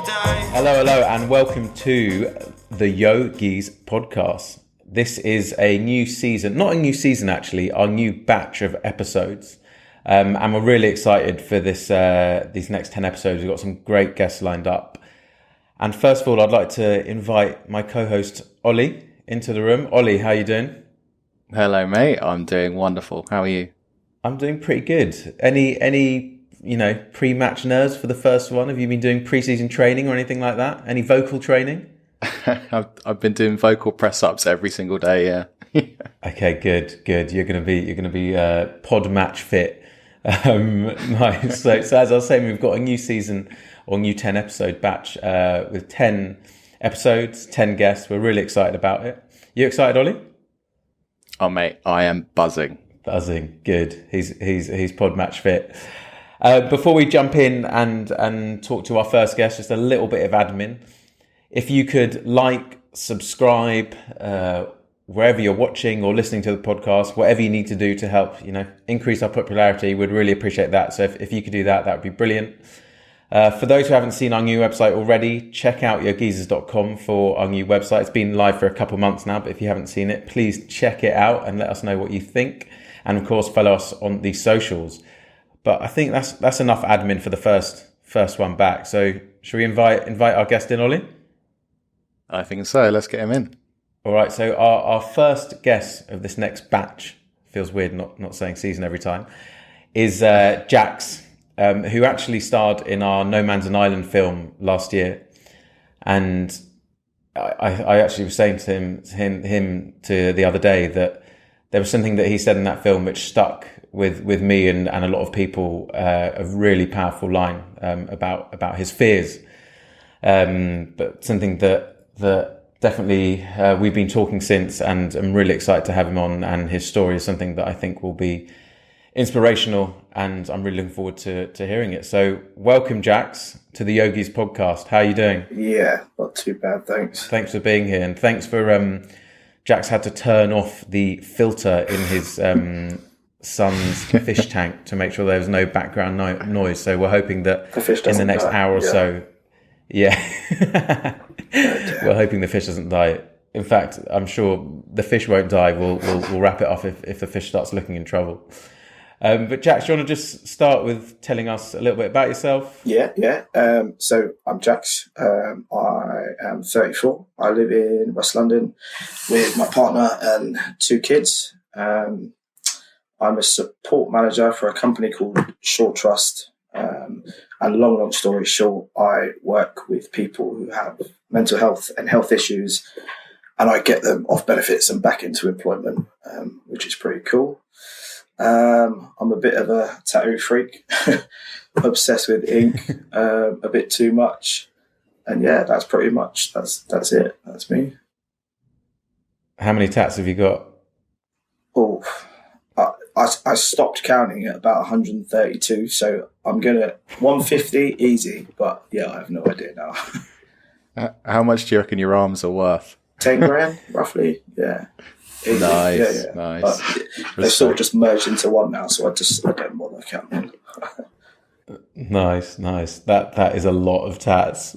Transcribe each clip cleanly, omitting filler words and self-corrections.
Hello, and welcome to the YoGeez Podcast. This is a new season, not a new season actually, our new batch of episodes. And we're really excited for this these next 10 episodes. We've got some great guests lined up. And first of all, I'd like to invite my co-host Ollie into the room. Ollie, how are you doing? Hello, mate. I'm doing wonderful. How are you? I'm doing pretty good. Any pre-match nerves for the first one? Have you been doing pre-season training or anything like that? Any vocal training? I've been doing vocal press-ups every single day. Yeah. Okay, good. You're gonna be pod match fit. Nice. So as I was saying, we've got a new season or new 10 episode batch with 10 episodes, 10 guests. We're really excited about it. You excited, Ollie? Oh, mate, I am buzzing. Good. He's pod match fit. Before we jump in and talk to our first guest, just a little bit of admin. If you could like, subscribe, wherever you're watching or listening to the podcast, whatever you need to do to help, increase our popularity, we'd really appreciate that. So if you could do that, that would be brilliant. For those who haven't seen our new website already, check out YoGeezers.com for our new website. It's been live for a couple months now, but if you haven't seen it, please check it out and let us know what you think. And of course, follow us on the socials. But I think that's enough admin for the first one back. So should we invite our guest in, Ollie? I think so. Let's get him in. All right. So our first guest of this next batch, feels weird not saying season every time, is JAX, who actually starred in our No Man's an Island film last year. And I actually was saying to him the other day that there was something that he said in that film which stuck with me and a lot of people, a really powerful line about his fears, but something that definitely we've been talking since, and I'm really excited to have him on. And his story is something that I think will be inspirational, and I'm really looking forward to hearing it. So welcome, JAX, to the YoGeez Podcast. How are you doing? Yeah, not too bad, thanks. Thanks for being here, and thanks for JAX had to turn off the filter in his son's fish tank to make sure there was no background noise. So we're hoping that in the next hour or so, we're hoping the fish doesn't die. In fact, I'm sure the fish won't die. We'll wrap it off if the fish starts looking in trouble. But JAX, do you want to just start with telling us a little bit about yourself? Yeah. So I'm JAX. I am 34. I live in West London with my partner and 2 kids. I'm a support manager for a company called Short Trust. And long story short, I work with people who have mental health and health issues, and I get them off benefits and back into employment, which is pretty cool. I'm a bit of a tattoo freak, obsessed with ink, a bit too much. And yeah, that's pretty much, that's it. That's me. How many tats have you got? Oh, I stopped counting at about 132, so I'm going to 150 easy, but yeah, I have no idea now. How much do you reckon your arms are worth? 10 grand, roughly, yeah. Easy. Nice. But they sort of just merged into one now, so I don't bother counting. Nice. That is a lot of tats.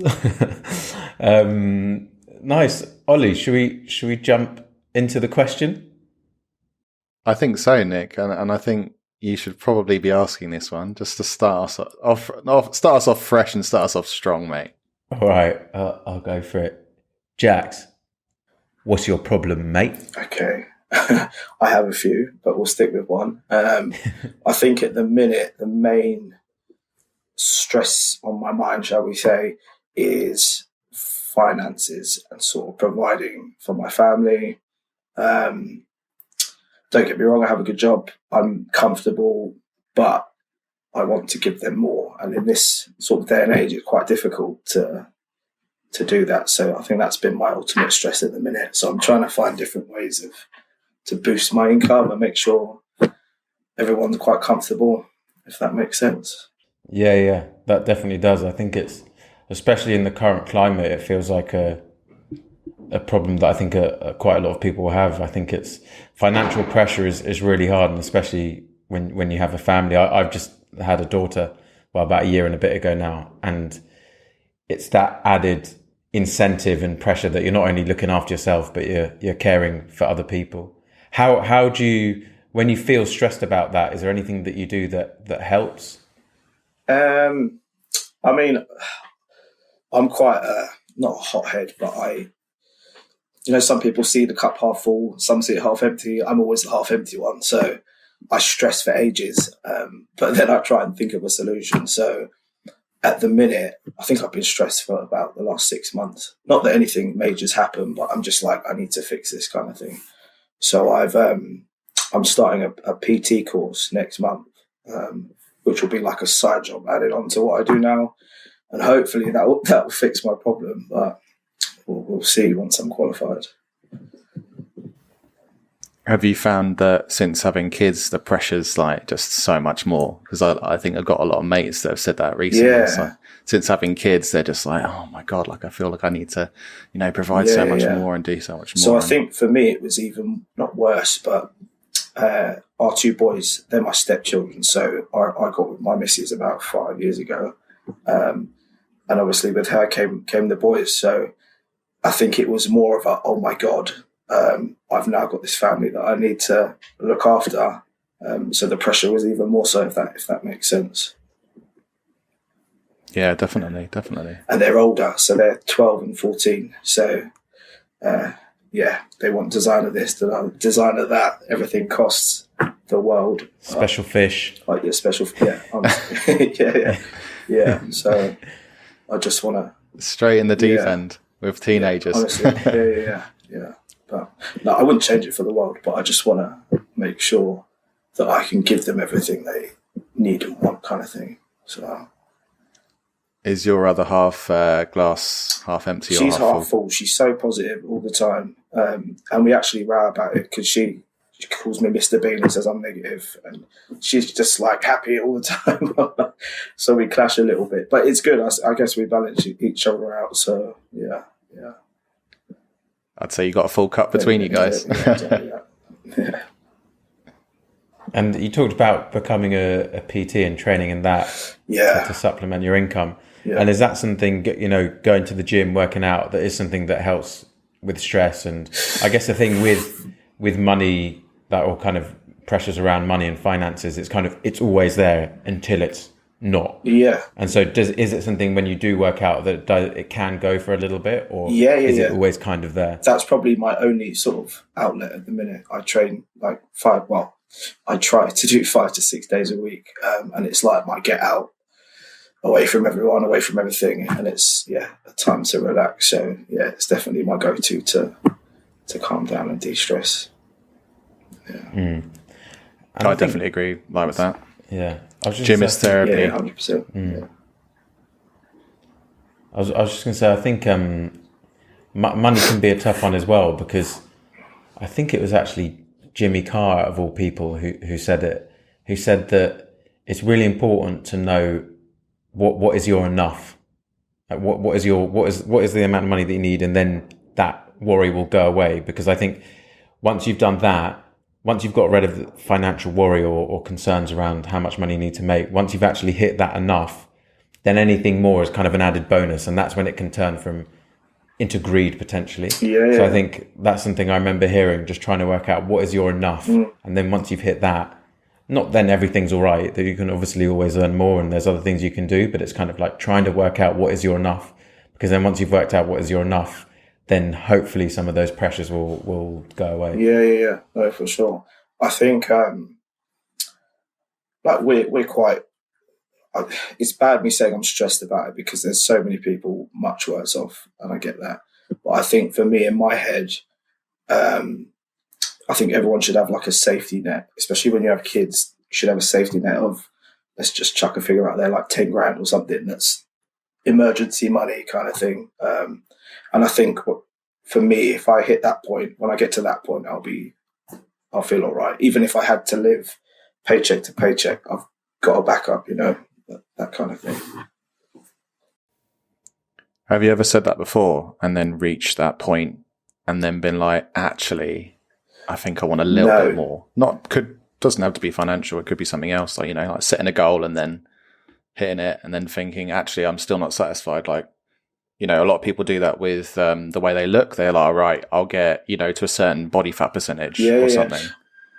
Nice. Ollie, should we jump into the question? I think so, Nick, and I think you should probably be asking this one just to start us off fresh and start us off strong, mate. All right, I'll go for it. JAX, what's your problem, mate? Okay, I have a few, but we'll stick with one. I think at the minute, the main stress on my mind, shall we say, is finances and sort of providing for my family. Don't get me wrong, I have a good job. I'm comfortable, but I want to give them more. And in this sort of day and age, it's quite difficult to do that. So I think that's been my ultimate stress at the minute. So I'm trying to find different ways to boost my income and make sure everyone's quite comfortable, if that makes sense. Yeah, that definitely does. I think it's, especially in the current climate, it feels like a problem that I think quite a lot of people have. I think it's financial pressure is really hard, and especially when you have a family. I've just had a daughter, about a year and a bit ago now, and it's that added incentive and pressure that you're not only looking after yourself, but you're caring for other people. How do you, when you feel stressed about that, is there anything that you do that helps? I mean, I'm quite not a hothead, but some people see the cup half full, some see it half empty. I'm always the half empty one. So I stress for ages, but then I try and think of a solution. So at the minute, I think I've been stressed for about the last 6 months. Not that anything major's happened, but I'm just like, I need to fix this kind of thing. So I'm starting a PT course next month, which will be like a side job added on to what I do now. And hopefully that will fix my problem, but we'll see once I'm qualified. Have you found that since having kids, the pressure's like just so much more? Because I think I've got a lot of mates that have said that recently. Yeah. So since having kids, they're just like, oh my God, like I feel like I need to, provide so much more and do so much more. So I think for me, it was even not worse, but our two boys, they're my stepchildren. So I got with my missus about 5 years ago. And obviously with her came the boys. So I think it was more of a, oh my God, I've now got this family that I need to look after. So the pressure was even more so, if that makes sense. Yeah, definitely. And they're older, so they're 12 and 14. So, they want designer this, designer that. Everything costs the world. Special fish. Like your special, yeah. So I just want to straight in the deep end with teenagers. Honestly, yeah. But no, I wouldn't change it for the world. But I just want to make sure that I can give them everything they need and want, kind of thing. So. Is your other half glass half empty? She's or half half full. She's so positive all the time, and we actually row about it because she calls me Mr. Bean and says I'm negative, and she's just like happy all the time. So we clash a little bit, but it's good. I guess we balance each other out. So yeah. I'd say you got a full cup between you guys. Yeah. And you talked about becoming a PT and training in that to supplement your income. Yeah. And is that something, going to the gym, working out, that is something that helps with stress? And I guess the thing with money, that all kind of pressures around money and finances, it's always there until it's not. Yeah. And so is it something when you do work out that it can go for a little bit, or is it always kind of there? That's probably my only sort of outlet at the minute. I train like I try to do 5 to 6 days a week, and it's like my get out, away from everyone, away from everything, and it's a time to relax. So it's definitely my go-to to calm down and de-stress. I definitely agree with that. Yeah, gym is therapy. 100%. I was just going to say, I think money can be a tough one as well, because I think it was actually Jimmy Carr, of all people, who said it, who said that it's really important to know what is your enough, like what is the amount of money that you need, and then that worry will go away. Because I think once you've done that, once you've got rid of the financial worry or concerns around how much money you need to make, once you've actually hit that enough, then anything more is kind of an added bonus, and that's when it can turn into greed potentially. So I think that's something I remember hearing, just trying to work out what is your enough. And then once you've hit that, not then everything's all right, that you can obviously always earn more and there's other things you can do, but it's kind of like trying to work out what is your enough, because then once you've worked out what is your enough, then hopefully some of those pressures will go away. Yeah. No, for sure. I think we're quite, it's bad me saying I'm stressed about it, because there's so many people much worse off, and I get that. But I think for me, in my head, I think everyone should have like a safety net, especially when you have kids. You should have a safety net of, let's just chuck a figure out there, like 10 grand or something, that's emergency money kind of thing. And I think for me, if I hit that point, when I get to that point, I'll feel all right. Even if I had to live paycheck to paycheck, I've got a backup, that kind of thing. Have you ever said that before and then reached that point and then been like, actually, I think I want a little bit more? Doesn't have to be financial. It could be something else, like setting a goal and then hitting it and then thinking, actually, I'm still not satisfied. Like, a lot of people do that with the way they look. They're like, right, I'll get, to a certain body fat percentage or something.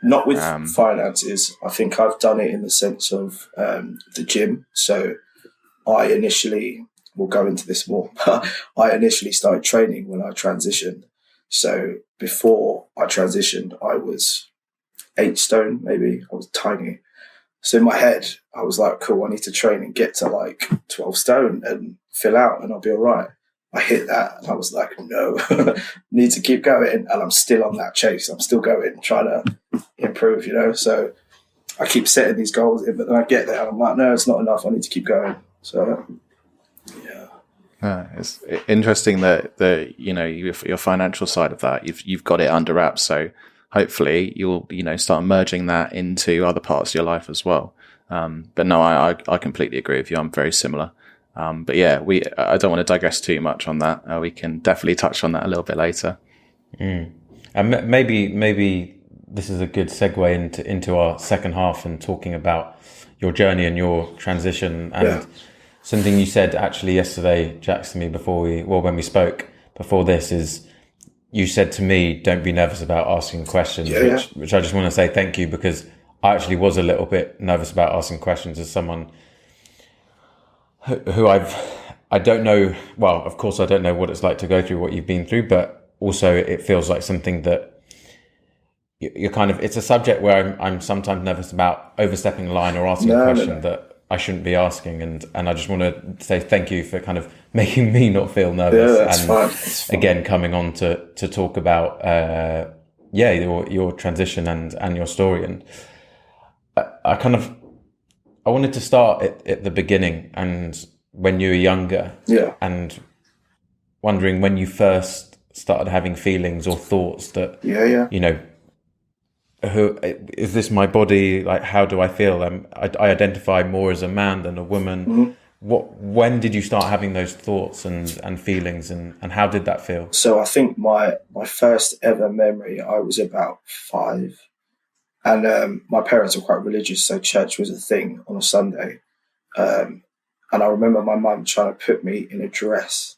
Not with finances. I think I've done it in the sense of the gym. So I initially, we'll go into this more, but I initially started training when I transitioned. So before I transitioned, I was 8 stone, maybe. I was tiny. So in my head, I was like, cool, I need to train and get to like 12 stone and fill out and I'll be all right. I hit that and I was like, no, need to keep going. And I'm still on that chase. I'm still going, trying to improve, So I keep setting these goals in, but then I get there and I'm like, no, it's not enough. I need to keep going. So, yeah. It's interesting that your financial side of that, you've got it under wraps. So hopefully you'll, start merging that into other parts of your life as well. But no, I completely agree with you. I'm very similar. But yeah, I don't want to digress too much on that. We can definitely touch on that a little bit later. And maybe this is a good segue into our second half and talking about your journey and your transition. And something you said actually yesterday, JAX, to me when we spoke before this is, you said to me, don't be nervous about asking questions, which I just want to say thank you, because I actually was a little bit nervous about asking questions as someone who I don't know. Well, of course, I don't know what it's like to go through what you've been through, but also it feels like something that you're it's a subject where I'm sometimes nervous about overstepping the line or asking a question that I shouldn't be asking. And I just want to say thank you for kind of making me not feel nervous. Yeah, that's fine. Again, coming on to talk about, your transition and your story. And I wanted to start at the beginning and when you were younger, and wondering when you first started having feelings or thoughts that, who is this my body? Like, how do I feel? I identify more as a man than a woman. Mm-hmm. When did you start having those thoughts and feelings, and how did that feel? So I think my first ever memory, I was about 5. And my parents were quite religious, so church was a thing on a Sunday. And I remember my mum trying to put me in a dress.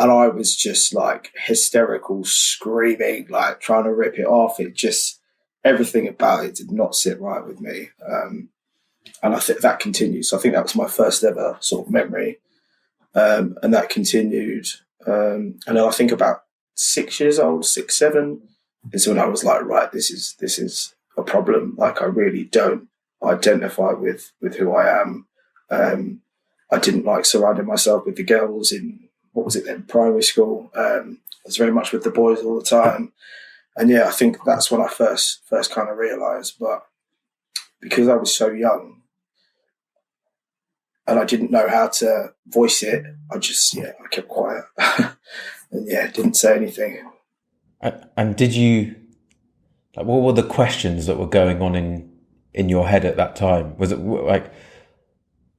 And I was just like hysterical, screaming, like trying to rip it off. Everything about it did not sit right with me. And I think that continued. So I think that was my first ever sort of memory. And that continued. And then I think about 6 years old, 6, 7, is when I was like, right, this is a problem. Like, I really don't identify with who I am. I didn't like surrounding myself with the girls in, what was it then, primary school. I was very much with the boys all the time. And I think that's when I first kind of realised. But because I was so young and I didn't know how to voice it, I kept quiet and didn't say anything. And did you, like, what were the questions that were going on in your head at that time? Was it like,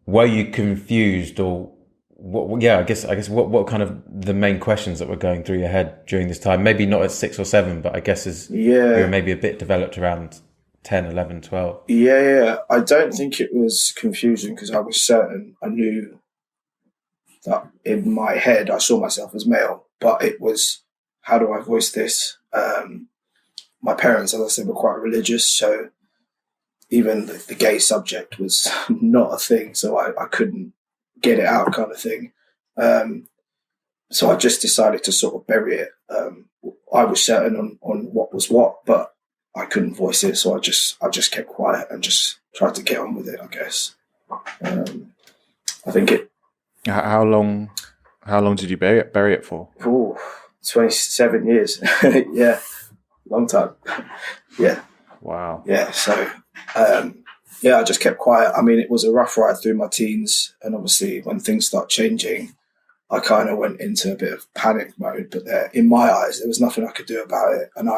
were you confused, or what? I guess what kind of the main questions that were going through your head during this time? Maybe not at 6 or 7, but I guess as you were maybe a bit developed around 10, 11, 12. Yeah. I don't think it was confusion, because I was certain. I knew that in my head I saw myself as male, but it was, how do I voice this? My parents, as I said, were quite religious, so even the gay subject was not a thing, so I couldn't get it out, kind of thing. So I just decided to sort of bury it. I was certain on what was what, but I couldn't voice it, so I just kept quiet and just tried to get on with it, I guess. I think it. How long did you bury it for? 27 years. Yeah, long time. Yeah. Wow. Yeah, so I just kept quiet. I mean, it was a rough ride through my teens, and obviously when things start changing, I kind of went into a bit of panic mode. But in my eyes, there was nothing I could do about it. And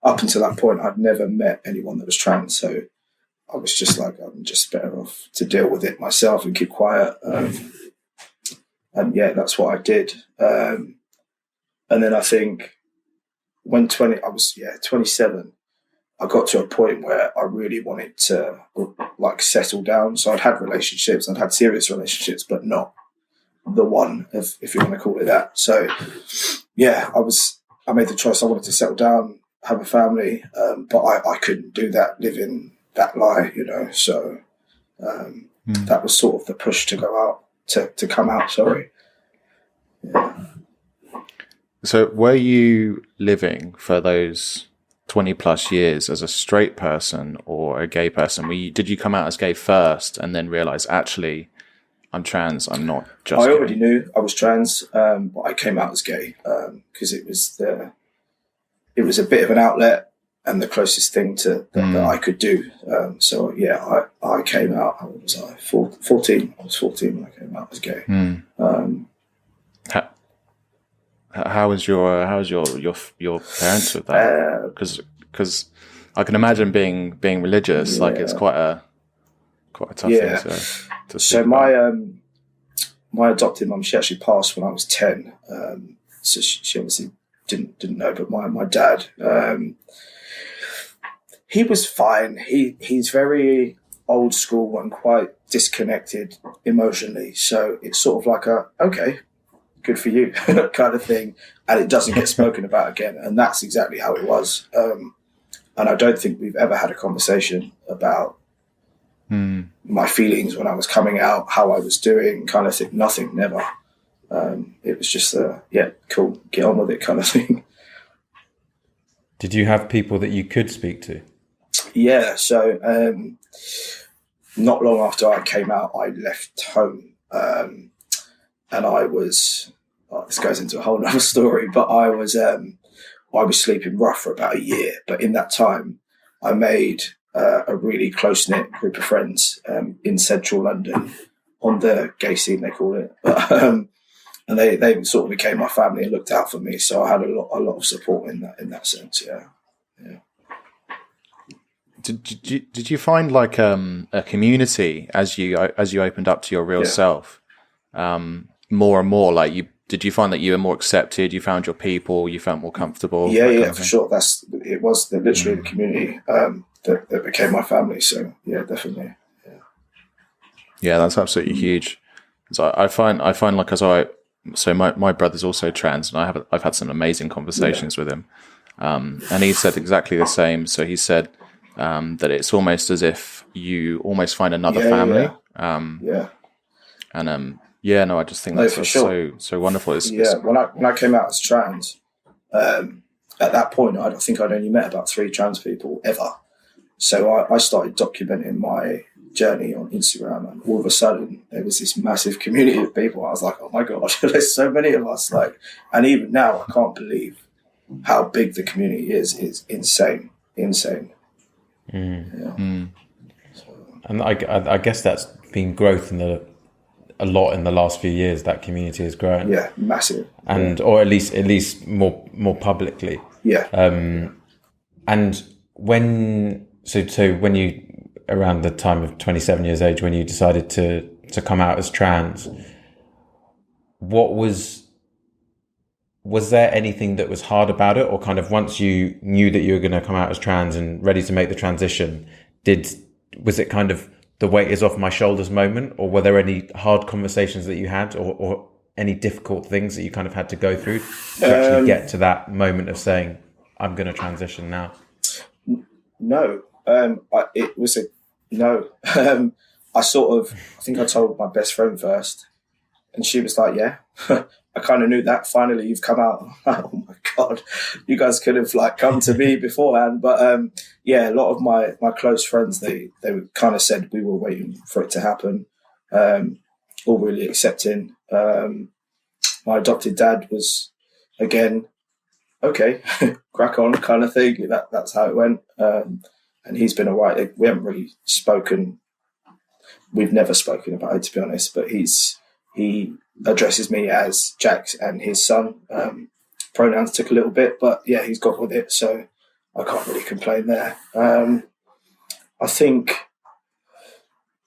up until that point, I'd never met anyone that was trans, so I was just like, I'm just better off to deal with it myself and keep quiet. And that's what I did. And then I think when I was 27, I got to a point where I really wanted to like settle down. So I'd had relationships, I'd had serious relationships, but not the one, if you want to call it that. So yeah, I made the choice. I wanted to settle down, have a family, but I couldn't do that living that lie, So that was sort of the push to go out, to come out. Sorry. Yeah. So were you living for those 20 plus years as a straight person or a gay person? Did you come out as gay first and then realize, actually, I'm trans, I'm not just I gay? already knew I was trans, but I came out as gay because it was a bit of an outlet and the closest thing that I could do. So yeah, I came out. How old was I? 14. I was 14 when I came out as gay. How was your parents with that? Because I can imagine being religious, like it's quite a tough thing to speak so about. my adopted mum, she actually passed when I was 10. So she obviously didn't know, but my dad, he was fine. He's very old school and quite disconnected emotionally. So it's sort of like okay, good for you kind of thing. And it doesn't get spoken about again. And that's exactly how it was. And I don't think we've ever had a conversation about my feelings when I was coming out, how I was doing, kind of thing. Nothing, never. It was just, cool, get on with it kind of thing. Did you have people that you could speak to? Yeah, so not long after I came out, I left home. And I was, this goes into a whole other story, but I was sleeping rough for about a year. But in that time, I made a really close-knit group of friends in central London on the gay scene, they call it. And they sort of became my family and looked out for me. So I had a lot of support in that sense. Yeah. Did you find like a community as you opened up to your real self, more and more? Like did you find that you were more accepted? You found your people. You felt more comfortable. Yeah, for sure. It was literally the community that became my family. So yeah, definitely. Yeah, that's absolutely huge. So I find like so my brother's also trans, and I've had some amazing conversations with him, and he said exactly the same. So he said that it's almost as if you almost find another family. I just think that's so wonderful. When I came out as trans, at that point, I think I'd only met about 3 trans people ever. So I started documenting my journey on Instagram, and all of a sudden there was this massive community of people. I was like, oh my God, there's so many of us. And even now, I can't believe how big the community is. It's insane. And I guess that's been growth a lot in the last few years. That community has grown. Yeah, massive. Or at least more publicly. Yeah. And when you, around the time of 27 years age, when you decided to come out as trans, was there anything that was hard about it, or kind of once you knew that you were going to come out as trans and ready to make the transition, was it kind of the weight is off my shoulders moment, or were there any hard conversations that you had, or any difficult things that you kind of had to go through to actually get to that moment of saying, I'm going to transition now? No, it was a no. I think I told my best friend first, and she was like, yeah. I kind of knew that finally you've come out. Oh my God, you guys could have come to me beforehand. But a lot of my close friends, they kind of said we were waiting for it to happen. All really accepting. My adopted dad was, again, okay, crack on kind of thing. That's how it went. And he's been all right. We haven't really spoken. We've never spoken about it, to be honest, but he addresses me as JAX and his son. Pronouns took a little bit, but yeah, he's got with it, so I can't really complain there. I think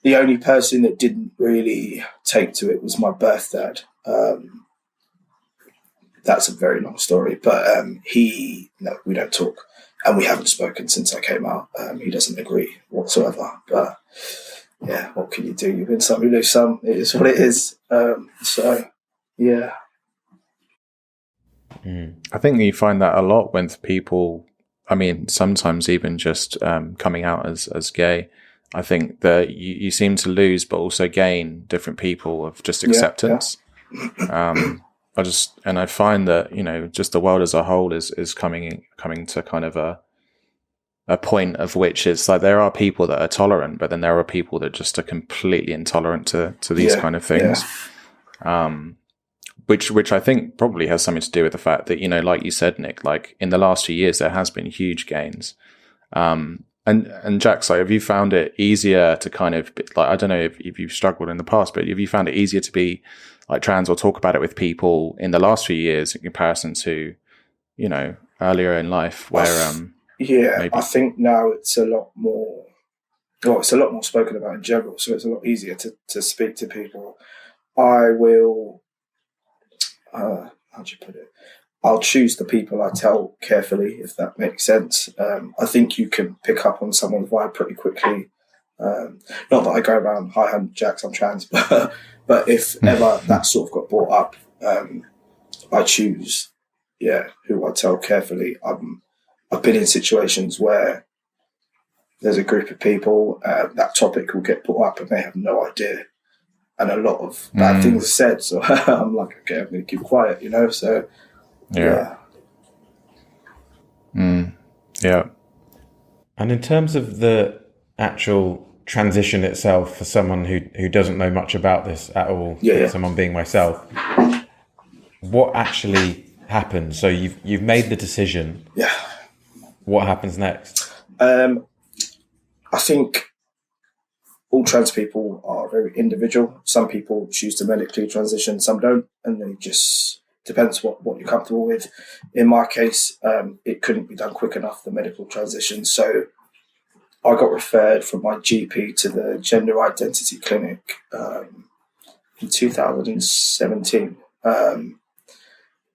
the only person that didn't really take to it was my birth dad. That's a very long story, but we don't talk, and we haven't spoken since I came out. He doesn't agree whatsoever, but yeah, what can you do? You win some, you lose some. It is what it is. So Yeah. I think you find that a lot when people, I mean, sometimes even just coming out as gay. I think that you seem to lose, but also gain different people of just acceptance. I find that, you know, just the world as a whole is coming to kind of a point of which it's like there are people that are tolerant, but then there are people that just are completely intolerant to these kind of things. Which I think probably has something to do with the fact that, you know, like you said, Nick, like in the last few years there has been huge gains. And JAX, like, have you found it easier to kind of, like, I don't know if you've struggled in the past, but have you found it easier to be like trans or talk about it with people in the last few years in comparison to, you know, earlier in life where maybe... I think now it's a lot more, it's a lot more spoken about in general, so it's a lot easier to speak to people. I will, how do you put it? I'll choose the people I tell carefully, if that makes sense. I think you can pick up on someone's vibe pretty quickly. Not that I go around, hi, I'm JAX, I'm trans, but if ever that sort of got brought up, I choose, who I tell carefully. I've been in situations where there's a group of people, that topic will get brought up and they have no idea. And a lot of bad things are said. So I'm like, okay, I'm going to keep quiet, you know? So, yeah. And in terms of the actual transition itself, for someone who doesn't know much about this at all, someone being myself, what actually happens? So you've made the decision. Yeah. What happens next? I think all trans people are very individual. Some people choose to medically transition, some don't, and then it just depends what you're comfortable with. In my case, it couldn't be done quick enough, the medical transition, so I got referred from my GP to the gender identity clinic in 2017. And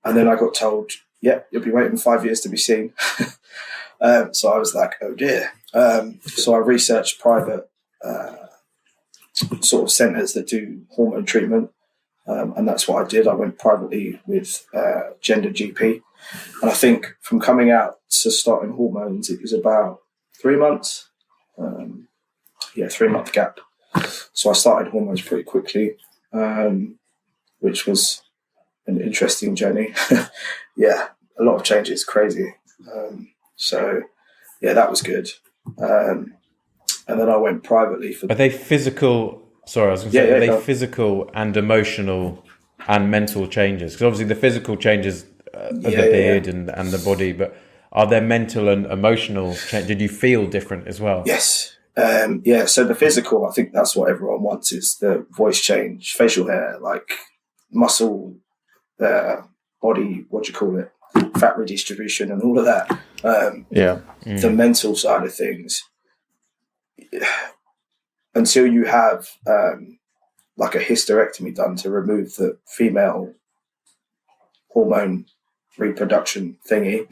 then I got told, you'll be waiting 5 years to be seen. So I was like, oh dear. So I researched private sort of centres that do hormone treatment. And that's what I did. I went privately with Gender GP. And I think from coming out to starting hormones, it was about 3 months. 3-month gap. So I started hormones pretty quickly, which was an interesting journey. A lot of changes, crazy. That was good. And then I went privately for... Are they physical... Sorry, I was going to say, are they physical and emotional and mental changes? Because obviously the physical changes of the beard and the body, but are there mental and emotional changes? Did you feel different as well? Yes. So the physical, I think that's what everyone wants, is the voice change, facial hair, like muscle, body, fat redistribution and all of that. The mental side of things, until you have like a hysterectomy done to remove the female hormone reproduction thingy.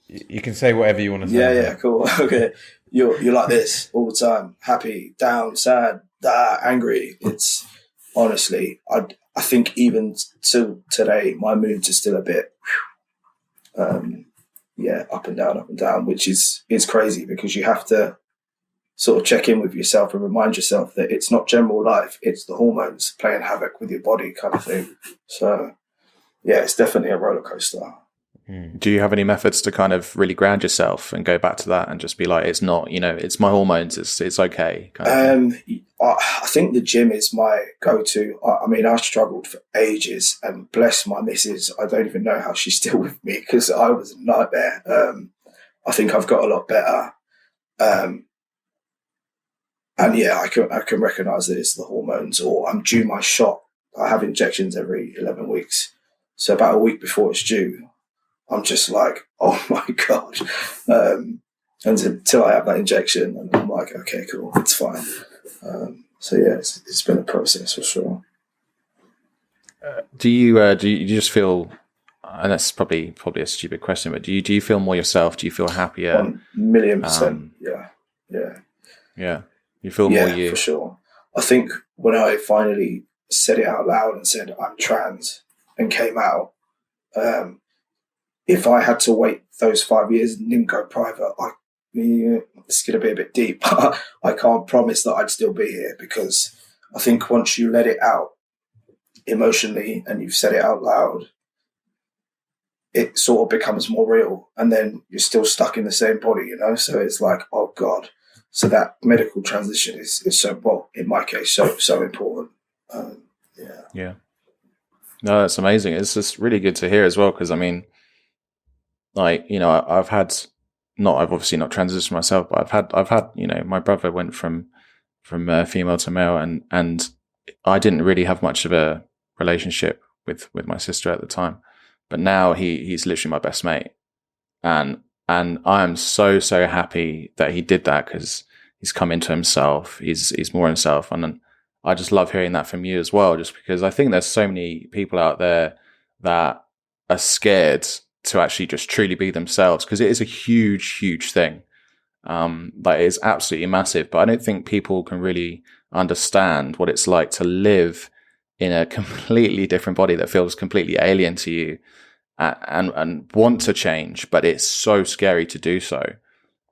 You can say whatever you want to say. Yeah, cool. Okay. You're like this all the time, happy, down, sad, angry. It's honestly, I think even till today, my moods are still a bit, up and down, which is crazy, because you have to sort of check in with yourself and remind yourself that it's not general life, it's the hormones playing havoc with your body kind of thing. So, it's definitely a roller coaster. Do you have any methods to kind of really ground yourself and go back to that and just be like, it's not, it's my hormones, it's okay? Kind of I think the gym is my go-to. I mean, I struggled for ages, and bless my missus, I don't even know how she's still with me, because I was a nightmare. I think I've got a lot better. And I can recognise that it's the hormones, or I'm due my shot. I have injections every 11 weeks. So about a week before it's due, I'm just like, oh my God. And until I have that injection, and I'm like, okay, cool, it's fine. It's been a process for sure. Do you just feel, and that's probably a stupid question, but do you feel more yourself? Do you feel happier? 1,000,000%. Yeah. You feel more you. For sure. I think when I finally said it out loud and said, I'm trans, and came out, if I had to wait those 5 years and didn't go private, it's going to be a bit deep. I can't promise that I'd still be here, because I think once you let it out emotionally and you've said it out loud, it sort of becomes more real, and then you're still stuck in the same body, you know? So it's like, oh God. So that medical transition is so, well, in my case, so important. Yeah. No, that's amazing. It's just really good to hear as well, because I mean, like, you know, I've obviously not transitioned myself, but I've had, you know, my brother went from female to male, and I didn't really have much of a relationship with my sister at the time, but now he's literally my best mate, and I am so happy that he did that, because he's come into himself, he's more himself, and I just love hearing that from you as well, just because I think there's so many people out there that are scared to actually just truly be themselves, because it is a huge thing. Like, it's absolutely massive, but I don't think people can really understand what it's like to live in a completely different body that feels completely alien to you, and want to change, but it's so scary to do so.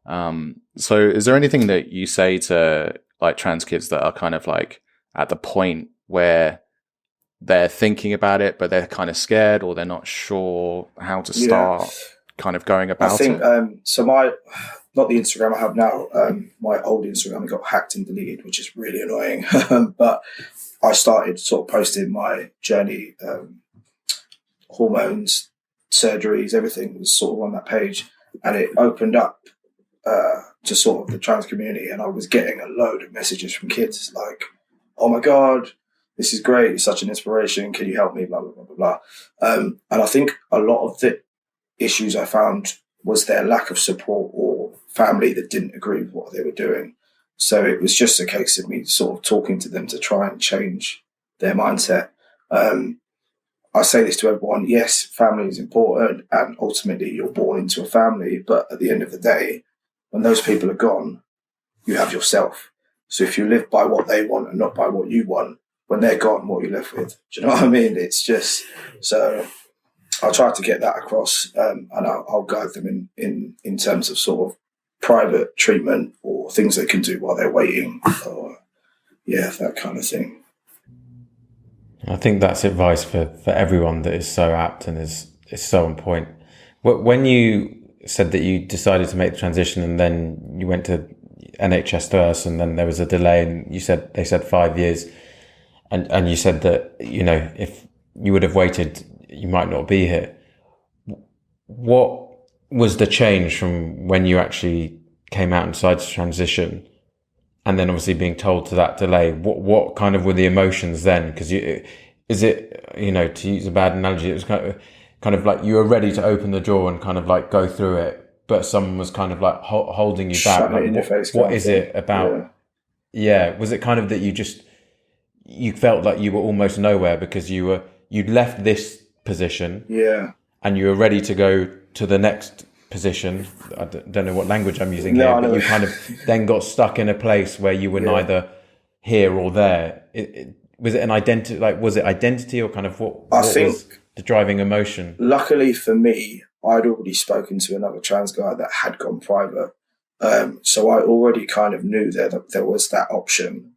So is there anything that you say to like trans kids that are kind of like at the point where they're thinking about it, but they're kind of scared, or they're not sure how to start kind of going about it? I think, so not the Instagram I have now, my old Instagram got hacked and deleted, which is really annoying. But I started sort of posting my journey, hormones, surgeries, everything was sort of on that page, and it opened up to sort of the trans community, and I was getting a load of messages from kids like, oh my God, this is great, you're such an inspiration, can you help me, blah, blah, blah, blah, blah. And I think a lot of the issues I found was their lack of support, or family that didn't agree with what they were doing. So it was just a case of me sort of talking to them to try and change their mindset. I say this to everyone, yes, family is important, and ultimately you're born into a family, but at the end of the day, when those people are gone, you have yourself. So if you live by what they want and not by what you want, when they're gone, what are you left with? Do you know what I mean? It's just, so I'll try to get that across, and I'll guide them in terms of sort of private treatment or things they can do while they're waiting, or that kind of thing. I think that's advice for everyone that is so apt and is so on point. When you said that you decided to make the transition, and then you went to NHS first, and then there was a delay, and they said 5 years, and you said that, you know, if you would have waited, you might not be here. What was the change from when you actually came out and decided to transition, and then obviously being told to that delay? What kind of were the emotions then? Because is it, you know, to use a bad analogy, it was kind of like you were ready to open the door and kind of like go through it, but someone was kind of like holding you back. Like, what is it about? Yeah. Was it kind of that you felt like you were almost nowhere because you'd left this position, and you were ready to go to the next position? I don't know what language I'm using here, but you kind of then got stuck in a place where you were neither here or there. Was it an identity? Like, was it identity, or kind of what think was the driving emotion? Luckily for me, I'd already spoken to another trans guy that had gone private, so I already kind of knew that there was that option.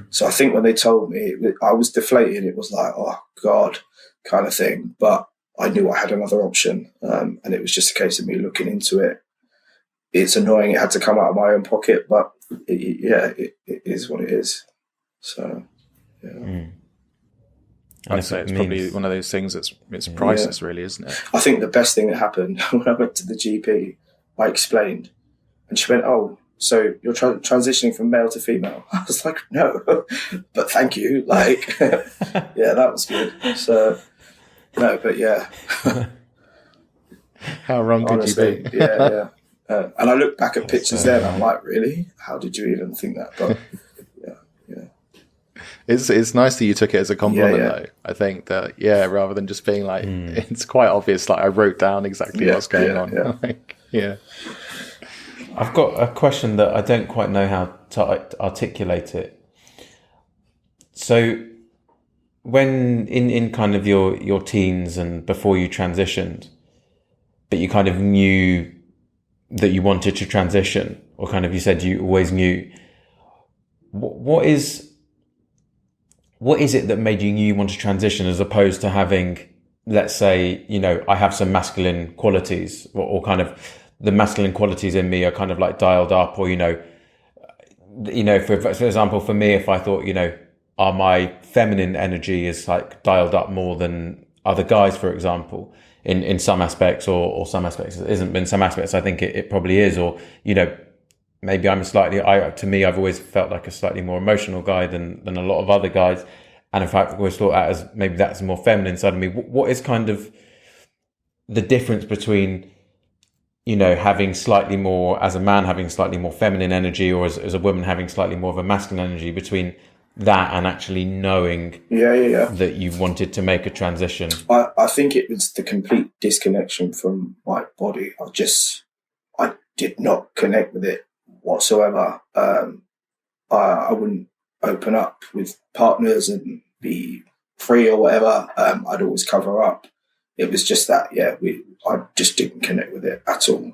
So I think when they told me, I was deflated. It was like, oh God, kind of thing. But I knew I had another option, and it was just a case of me looking into it. It's annoying; it had to come out of my own pocket, but it is what it is. So, I'd say it's probably one of those things it's priceless, really, isn't it? I think the best thing that happened when I went to the GP, I explained, and she went, "Oh, so you're transitioning from male to female?" I was like, "No, but thank you." Like, that was good. So, no, but how wrong honestly, could you be? And I look back at pictures there, and I'm like, really? How did you even think that? But It's nice that you took it as a compliment, though. I think that, rather than just being like, it's quite obvious, like I wrote down exactly what's going on. I've got a question that I don't quite know how to articulate it. So when in kind of your teens and before you transitioned, but you kind of knew that you wanted to transition, or kind of you said you always knew, what is it that made you want to transition, as opposed to having, let's say, I have some masculine qualities, or kind of the masculine qualities in me are kind of like dialed up, or, for example, for me, if I thought, my feminine energy is like dialed up more than other guys, for example, in some aspects, or some aspects it isn't, but in some aspects I think it probably is, or, maybe I'm to me, I've always felt like a slightly more emotional guy than a lot of other guys. And in fact, I've always thought that as maybe that's a more feminine side of me. What is kind of the difference between, having slightly more, as a man, having slightly more feminine energy, or as a woman having slightly more of a masculine energy, between that and actually knowing that you wanted to make a transition? I think it was the complete disconnection from my body. I did not connect with it whatsoever. I wouldn't open up with partners and be free or whatever. I'd always cover up. It was just that, I just didn't connect with it at all.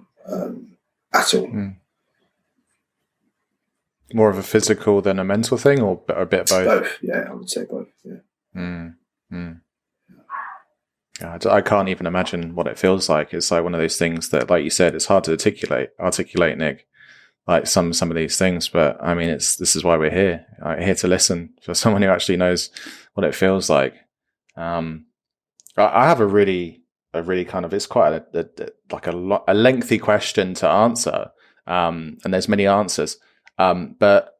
More of a physical than a mental thing, or a bit of both? Both, yeah, I would say both, yeah. God, I can't even imagine what it feels like. It's like one of those things that, like you said, it's hard to articulate, Nick, like some of these things. But I mean, this is why we're here. I'm here to listen for someone who actually knows what it feels like. I have a really kind of, it's quite a lengthy question to answer, and there's many answers. But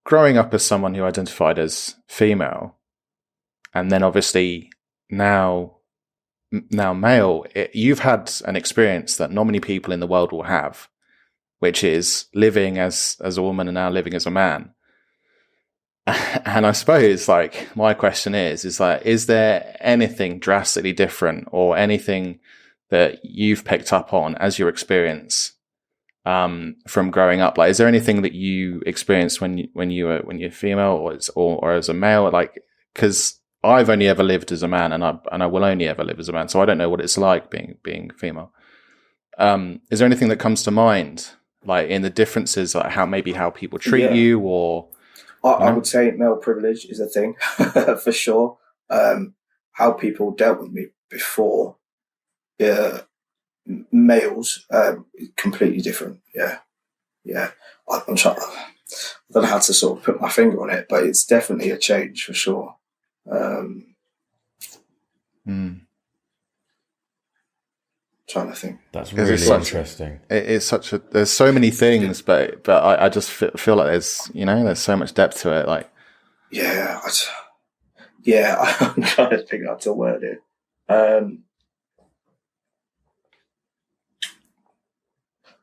growing up as someone who identified as female, and then obviously now male, you've had an experience that not many people in the world will have, which is living as a woman and now living as a man. And I suppose, like, my question is there anything drastically different, or anything that you've picked up on as your experience from growing up? Like, is there anything that you experienced when you're female, or as a male? Like, because I've only ever lived as a man, and I will only ever live as a man, so I don't know what it's like being female. Is there anything that comes to mind, like in the differences, like how people treat you, or? I would say male privilege is a thing for sure. How people dealt with me before, males, completely different. Yeah. I'm trying. I don't know how to sort of put my finger on it, but it's definitely a change for sure. Trying to think. That's really interesting. It's such a, there's so many things, but I just feel like there's so much depth to it. Like, I'm trying to figure out a word here.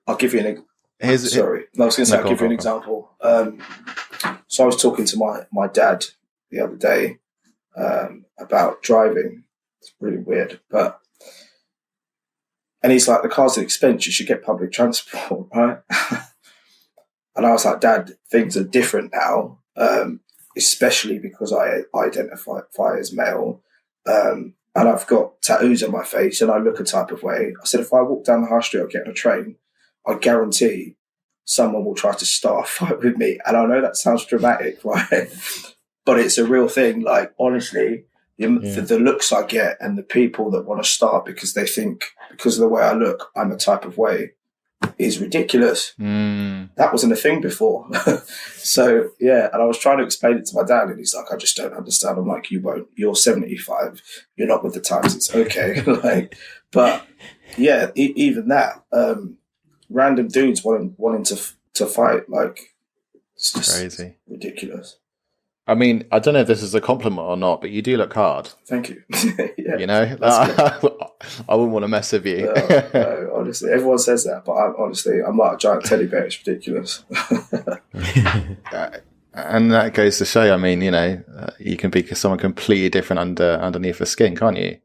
I'll give you an I'll give you an example. So I was talking to my dad the other day about driving. It's really weird, and he's like, the car's an expense, you should get public transport, right? And I was like, Dad, things are different now, especially because I identify as male, and I've got tattoos on my face and I look a type of way. I said, if I walk down the high street or get on a train, I guarantee someone will try to start a fight with me. And I know that sounds dramatic, right? But it's a real thing. Like, honestly, the looks I get and the people that want to start because they think, because of the way I look, I'm a type of way, is ridiculous. That wasn't a thing before. So, yeah, and I was trying to explain it to my dad, and he's like, I just don't understand. I'm like, you won't. You're 75. You're not with the times. It's okay. But, yeah, even that, random dudes wanting to fight, like, it's just crazy, ridiculous. I mean, I don't know if this is a compliment or not, but you do look hard. Thank you. Yeah, I wouldn't want to mess with you. No, honestly, everyone says that, but I'm like a giant teddy bear. It's ridiculous. And that goes to show, I mean, you can be someone completely different underneath the skin, can't you?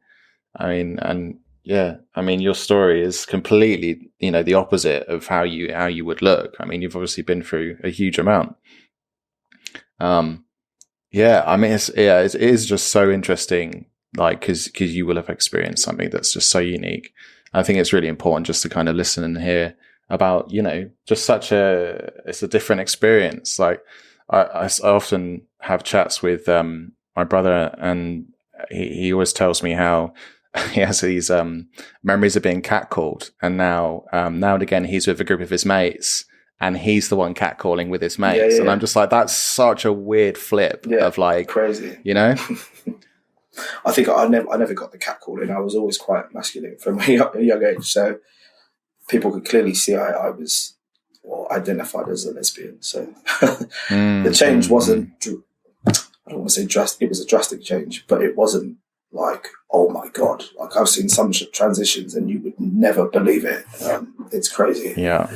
I mean, and yeah, I mean, your story is completely, the opposite of how you would look. I mean, you've obviously been through a huge amount. Yeah, I mean, it is just so interesting, like, because you will have experienced something that's just so unique. I think it's really important just to kind of listen and hear about, just it's a different experience. Like, I often have chats with my brother, and he always tells me how he has these memories of being catcalled, and now and again he's with a group of his mates, and he's the one catcalling with his mates. And I'm just like, that's such a weird flip of like, crazy, I think I never got the catcalling. I was always quite masculine from a young age, so people could clearly see I was identified as a lesbian. So the change wasn't, I don't want to say drastic, it was a drastic change, but it wasn't like, oh my God, like I've seen some transitions and you would never believe it. It's crazy. Yeah.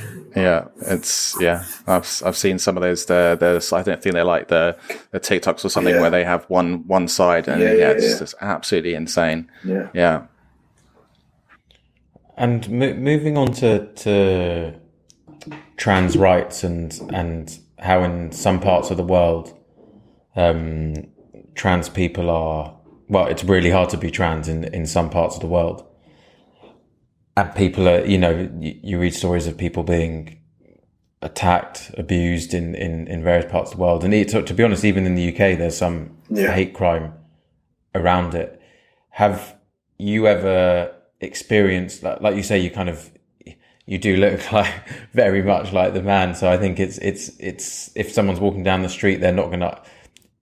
I've seen some of those. There's I don't think they're like the TikToks or something where they have one side, and it's just absolutely insane. Yeah. And moving on to trans rights and how in some parts of the world, trans people are, well, it's really hard to be trans in some parts of the world. And people are, you read stories of people being attacked, abused in various parts of the world. And to be honest, even in the UK, there's some hate crime around it. Have you ever experienced, like you say, you do look like very much like the man. So I think it's if someone's walking down the street, they're not going to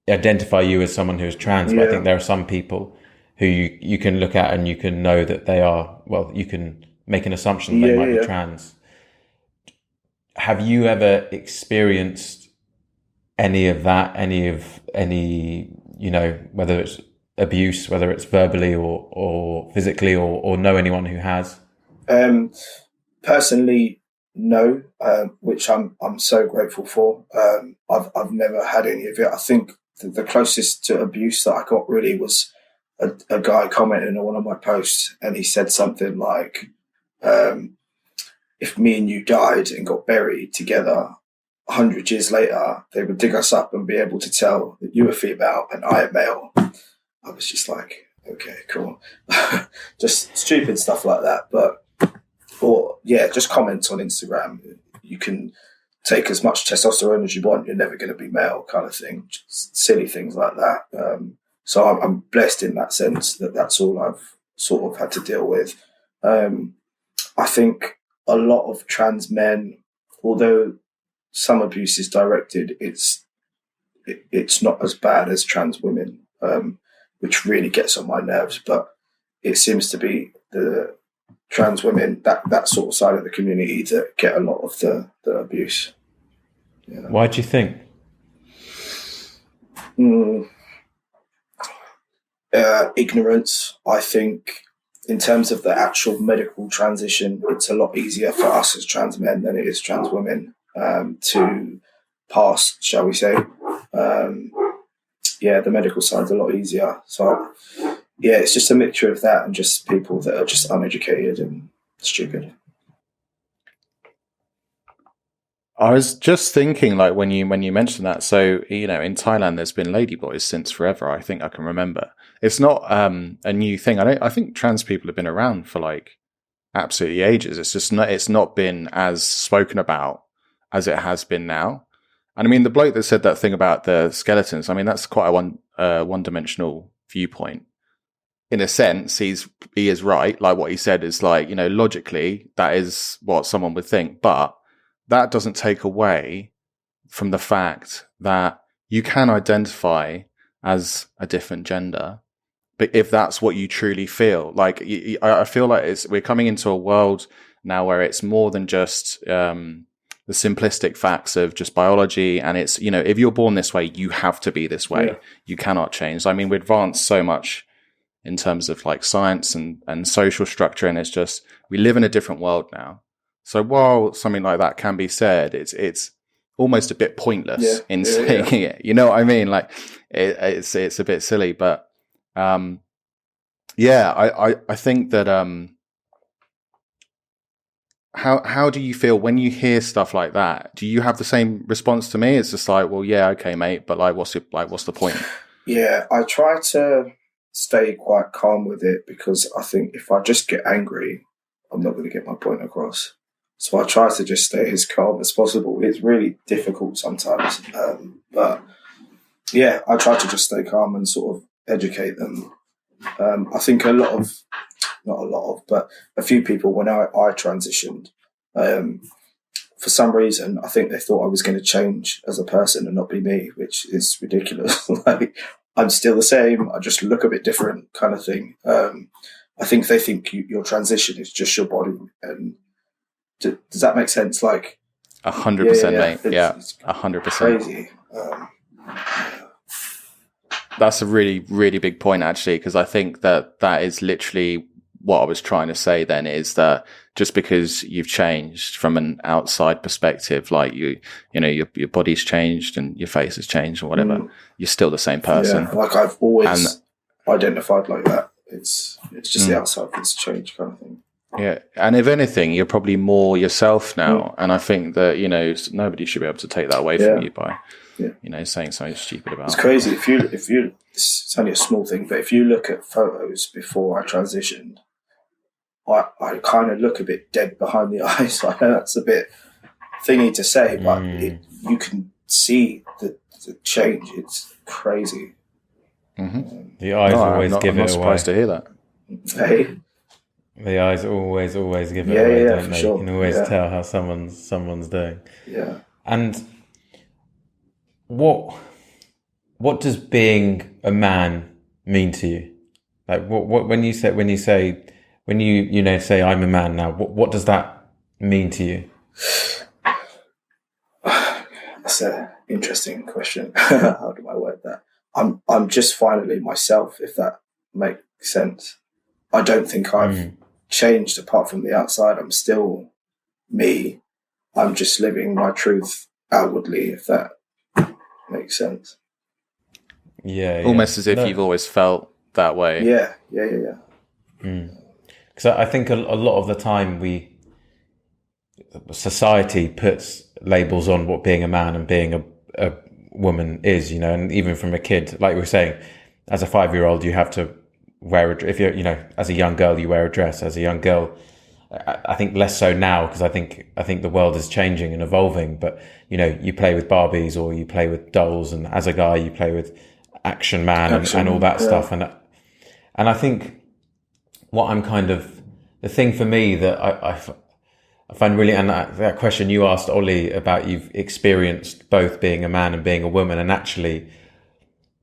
identify you as someone who is trans. But I think there are some people who you can look at and you can know that they are, well, you can make an assumption they might be trans. Have you ever experienced any of that, any, whether it's abuse, whether it's verbally or physically, or know anyone who has? Personally, no, which I'm so grateful for. I've never had any of it. I think the closest to abuse that I got really was a guy commenting on one of my posts, and he said something like, if me and you died and got buried together 100 years later, they would dig us up and be able to tell that you were female and I am male. I was just like, okay, cool. Just stupid stuff like that. Just comments on Instagram. You can take as much testosterone as you want. You're never going to be male, kind of thing. Just silly things like that. So I'm blessed in that sense that that's all I've sort of had to deal with. I think a lot of trans men, although some abuse is directed, it's not as bad as trans women, which really gets on my nerves. But it seems to be the trans women, that sort of side of the community, that get a lot of the abuse. Yeah. Why do you think? Ignorance. I think in terms of the actual medical transition, it's a lot easier for us as trans men than it is trans women to pass, shall we say. The medical side's a lot easier. So, it's just a mixture of that and just people that are just uneducated and stupid. I was just thinking, like, when you mentioned that, so, in Thailand, there's been ladyboys since forever. I think I can remember. It's not a new thing. I think trans people have been around for like absolutely ages. It's not been as spoken about as it has been now. And I mean, the bloke that said that thing about the skeletons, I mean, that's quite a one-dimensional viewpoint. In a sense, he is right. Like, what he said is like, logically, that is what someone would think. But that doesn't take away from the fact that you can identify as a different gender. But if that's what you truly feel, like, I feel like we're coming into a world now where it's more than just the simplistic facts of just biology. And it's, if you're born this way, you have to be this way. Yeah. You cannot change. I mean, we advance so much in terms of like science and social structure. And it's just, we live in a different world now. So while something like that can be said, it's almost a bit pointless in saying it. You know what I mean? Like, it's a bit silly, but I think that how do you feel when you hear stuff like that? Do you have the same response to me? It's just like, well, yeah, okay, mate, but like, what's the point? Yeah, I try to stay quite calm with it because I think if I just get angry, I'm not going to get my point across. So I try to just stay as calm as possible. It's really difficult sometimes, but yeah, I try to just stay calm and sort of educate them. I think but a few people when I transitioned, for some reason, I think they thought I was going to change as a person and not be me, which is ridiculous. Like, I'm still the same. I just look a bit different, kind of thing. I think they think your transition is just your body. And does that make sense? Like 100%, mate. Yeah, 100%. Crazy. That's a really, really big point, actually, because I think that is literally what I was trying to say then, is that just because you've changed from an outside perspective, like you know, your body's changed and your face has changed or whatever, you're still the same person. Yeah, like I've always identified like that. It's just the outside that's changed, kind of thing. Yeah, and if anything, you're probably more yourself now, and I think that, you know, nobody should be able to take that away from you by, you know, saying something stupid about it. It's crazy. If you, it's only a small thing, but if you look at photos before I transitioned, I kind of look a bit dead behind the eyes. I know that's a bit thingy to say, but you can see the change. It's crazy. Mm-hmm. The eyes always give it away. I'm not surprised to hear that. Hey. The eyes always give it away, don't they? Sure. You can always tell how someone's doing. Yeah. And what does being a man mean to you? Like when you say I'm a man now, what does that mean to you? That's an interesting question. How do I word that? I'm just finally myself, if that makes sense. I don't think I've changed apart from the outside. I'm still me. I'm just living my truth outwardly, if that makes sense. Yeah. Almost as if you've always felt that way. Yeah. Because I think a lot of the time society puts labels on what being a man and being a woman is, you know, and even from a kid, like we were saying, as a 5-year-old, you have to wear if you're, you know, as a young girl, you wear a dress. As a young girl, I think less so now, because I think the world is changing and evolving. But, you know, you play with Barbies or you play with dolls, and as a guy, you play with Action Man and all that stuff. And I think what I'm kind of, the thing for me that I find really, and that question you asked Ollie about, you've experienced both being a man and being a woman, and actually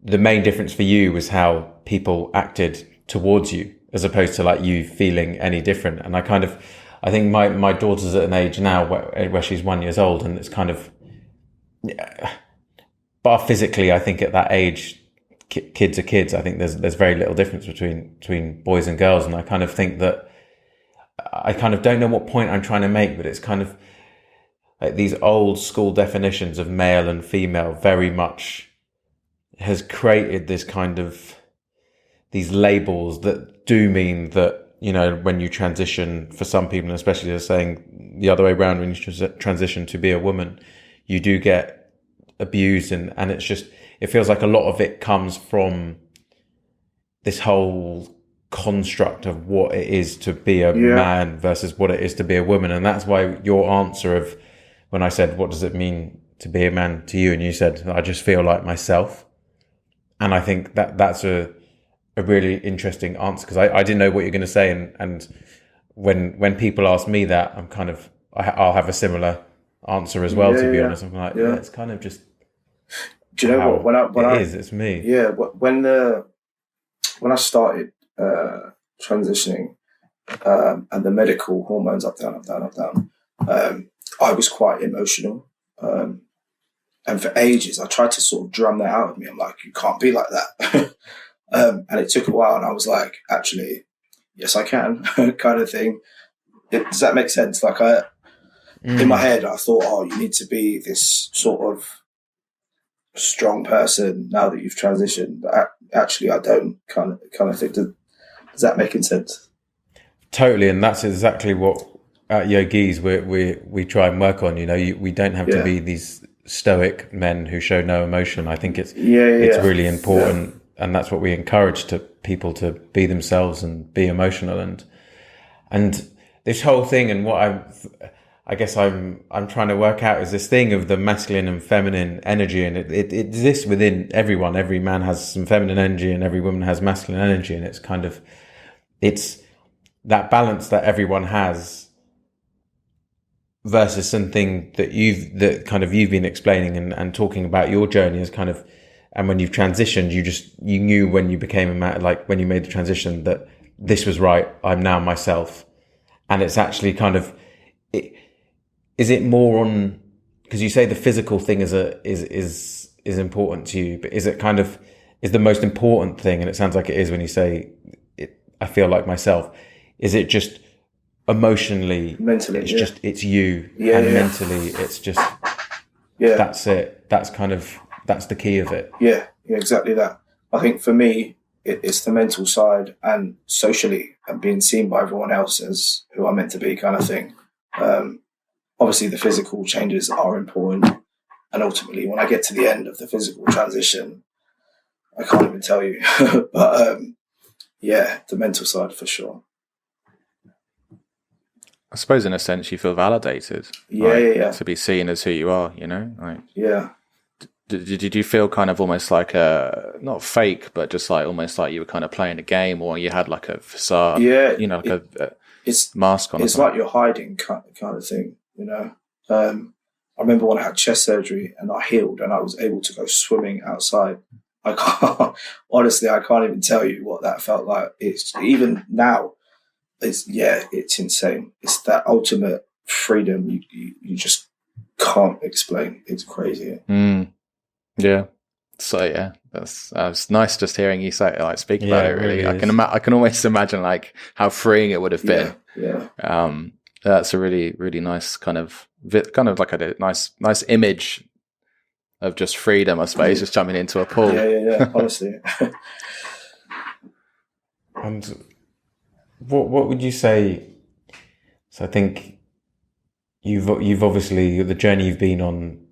the main difference for you was how people acted towards you, as opposed to like you feeling any different. And I think my daughter's at an age now where she's 1 year old, and it's kind of, bar physically, I think at that age, kids are kids. I think there's very little difference between boys and girls. And I kind of think that I kind of don't know what point I'm trying to make, but it's kind of like these old school definitions of male and female very much has created this kind of these labels that do mean that, you know, when you transition, for some people, and especially they're saying the other way around, when you transition to be a woman, you do get abused. And it's just, it feels like a lot of it comes from this whole construct of what it is to be a man versus what it is to be a woman. And that's why your answer of, when I said, what does it mean to be a man to you? And you said, I just feel like myself. And I think that's a really interesting answer, because I didn't know what you're going to say. And when people ask me that, I'm kind of, I'll have a similar answer as well, to be honest. I'm like, it's kind of just, do you know what? It's me. Yeah. When I started transitioning, and the medical hormones up, down, I was quite emotional. And for ages, I tried to sort of drum that out of me. I'm like, you can't be like that. And it took a while, and I was like, actually, yes, I can, kind of thing. Does that make sense? Like, in my head, I thought, oh, you need to be this sort of strong person now that you've transitioned. But actually, I don't kind of think. Does that make sense? Totally, and that's exactly what at YoGeez we try and work on. We don't have to be these stoic men who show no emotion. I think it's really important, and that's what we encourage to people, to be themselves and be emotional, and this whole thing, and what I guess I'm trying to work out is this thing of the masculine and feminine energy, and it exists within everyone. Every man has some feminine energy, and every woman has masculine energy, and it's that balance that everyone has versus something that you've been explaining and talking about your journey as kind of, and when you've transitioned, you knew when you became a man, like when you made the transition, that this was right. I'm now myself, and it's actually kind of. Is it more on, because you say the physical thing is important to you, but is it kind of, is the most important thing, and it sounds like it is when you say it, I feel like myself, is it just emotionally, mentally, it's you, and mentally it's just, that's it, that's the key of it. Yeah, exactly that. I think for me, it's the mental side, and socially, and being seen by everyone else as who I'm meant to be, kind of thing. Obviously, the physical changes are important, and ultimately, when I get to the end of the physical transition, I can't even tell you. But the mental side for sure. I suppose, in a sense, you feel validated. To be seen as who you are, Did you feel kind of almost like not fake, but just like almost like you were kind of playing a game, or you had like a facade? Yeah, it's mask on. It's like you're hiding kind of thing, I remember when I had chest surgery and I healed and I was able to go swimming outside. I can't even tell you what that felt like. It's even now. It's insane. It's that ultimate freedom you just can't explain. It's crazy. Yeah. So that's nice just hearing you speak about it. Really, I can almost imagine like how freeing it would have been. Yeah. That's a really, really nice kind of like a nice image of just freedom, I suppose, just jumping into a pool. Yeah. Honestly. And what would you say? So I think you've obviously, the journey you've been on,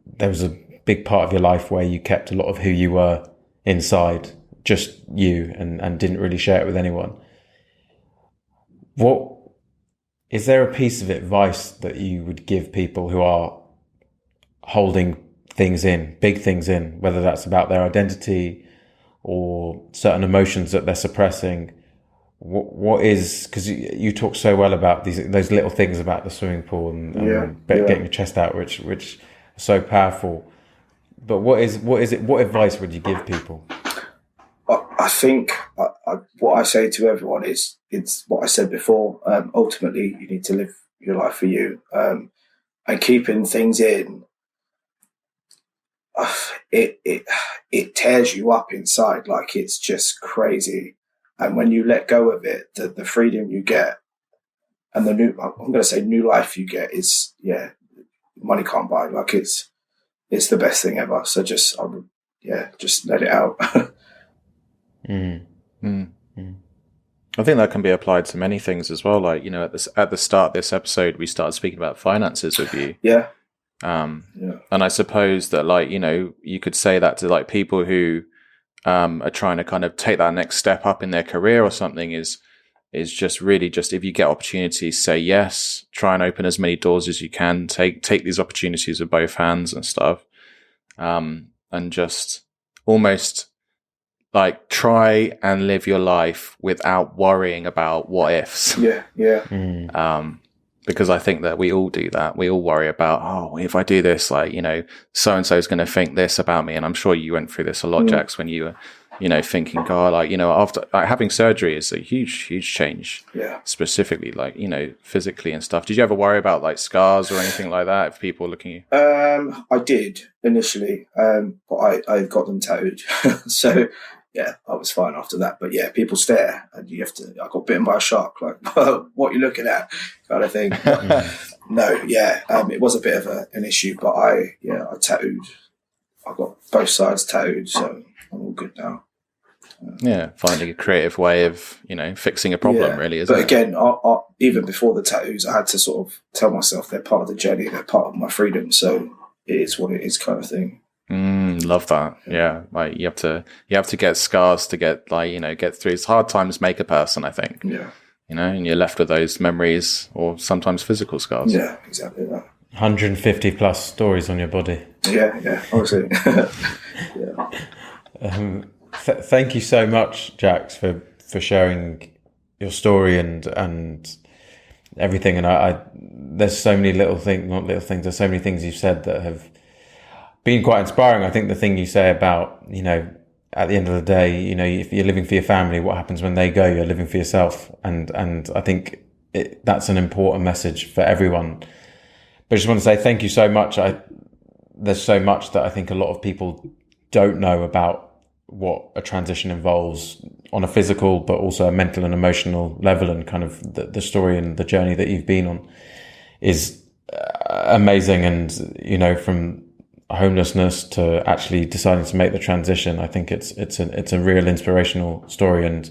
there was a big part of your life where you kept a lot of who you were inside, just you, and didn't really share it with anyone. What is there a piece of advice that you would give people who are holding things in, big things in, whether that's about their identity or certain emotions that they're suppressing? What is, because you talk so well about those little things about the swimming pool and getting your chest out, which are so powerful. But what is it? What advice would you give people? I think what I say to everyone is, it's what I said before. Ultimately, you need to live your life for you, and keeping things in. It tears you up inside, like it's just crazy. And when you let go of it, the freedom you get, and I'm going to say new life you get is, money can't buy. Like it's the best thing ever. So just let it out. I think that can be applied to many things as well. Like, at the start of this episode, we started speaking about finances with you. Yeah. And I suppose that, like, you could say that to like people who are trying to kind of take that next step up in their career or something, is just really just, if you get opportunities, say yes, try and open as many doors as you can, take these opportunities with both hands and stuff, and just almost like try and live your life without worrying about what ifs. Because I think that we all do that. We all worry about, if I do this, like, so-and-so is going to think this about me. And I'm sure you went through this a lot, JAX, when you were, thinking, God, after having surgery is a huge, huge change. Yeah. Specifically, like, physically and stuff. Did you ever worry about like scars or anything like that if people looking at you? I did initially, but I got them tattooed. So, yeah, I was fine after that. But yeah, people stare and I got bitten by a shark, like, what are you looking at, kind of thing. It was a bit of an issue, but I tattooed. I got both sides tattooed, so I'm all good now. Yeah, finding a creative way of, fixing a problem, really, isn't it? But again, I, even before the tattoos, I had to sort of tell myself they're part of the journey, they're part of my freedom. So it is what it is, kind of thing. Love that. Yeah, like you have to get scars to get get through. It's hard times make a person, I think. Yeah. And you're left with those memories or sometimes physical scars. Yeah, exactly that. 150 plus stories on your body. Yeah, obviously. Yeah. Thank you so much, JAX, for sharing your story and everything. And I there's so many there's so many things you've said that have been quite inspiring. I think the thing you say about, at the end of the day, if you're living for your family, what happens when they go? You're living for yourself. And I think that's an important message for everyone. But I just want to say thank you so much. There's so much that I think a lot of people don't know about what a transition involves on a physical, but also a mental and emotional level, and kind of the story and the journey that you've been on is amazing. And, from homelessness to actually deciding to make the transition, I think it's a real inspirational story. And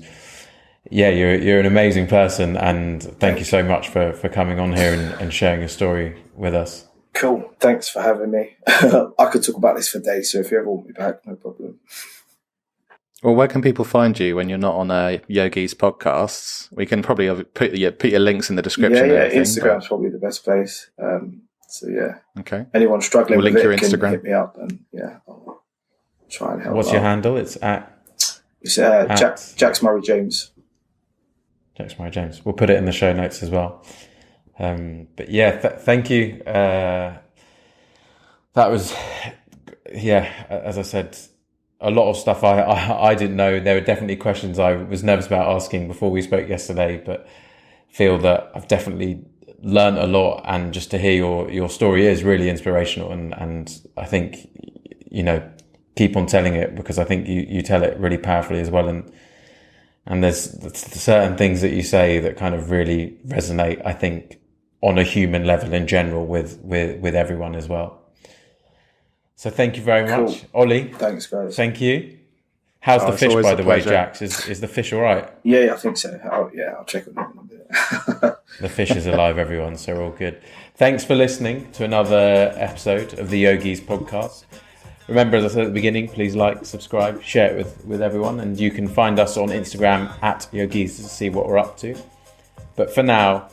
yeah, you're an amazing person, and thank you so much for coming on here and sharing your story with us. Cool. Thanks for having me. I could talk about this for days, so if you ever want me back, no problem. Well, where can people find you when you're not on YoGeez Podcasts? We can probably put your links in the description. Yeah, Instagram's probably the best place. So yeah. Okay. Anyone struggling we'll with link it your can Instagram. hit me up, and I'll try and help. What's your handle? It's JAX Murray James. JAX Murray James. We'll put it in the show notes as well. But yeah, thank you. That was, as I said, a lot of stuff I didn't know. There were definitely questions I was nervous about asking before we spoke yesterday, but feel that I've definitely learned a lot, and just to hear your story is really inspirational. And I think, keep on telling it, because I think you tell it really powerfully as well. And there's certain things that you say that kind of really resonate, I think, on a human level in general with everyone as well. So thank you very much, Ollie. Thanks, guys. Thank you. How's the fish, by the way, JAX? Is the fish all right? Yeah, I think so. I'll check on it in a bit. The fish is alive, everyone, so we're all good. Thanks for listening to another episode of the YoGeez Podcast. Remember, as I said at the beginning, please like, subscribe, share it with everyone, and you can find us on Instagram at YoGeez to see what we're up to. But for now,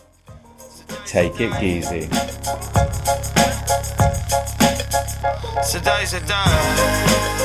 take it geezy. Today's a day.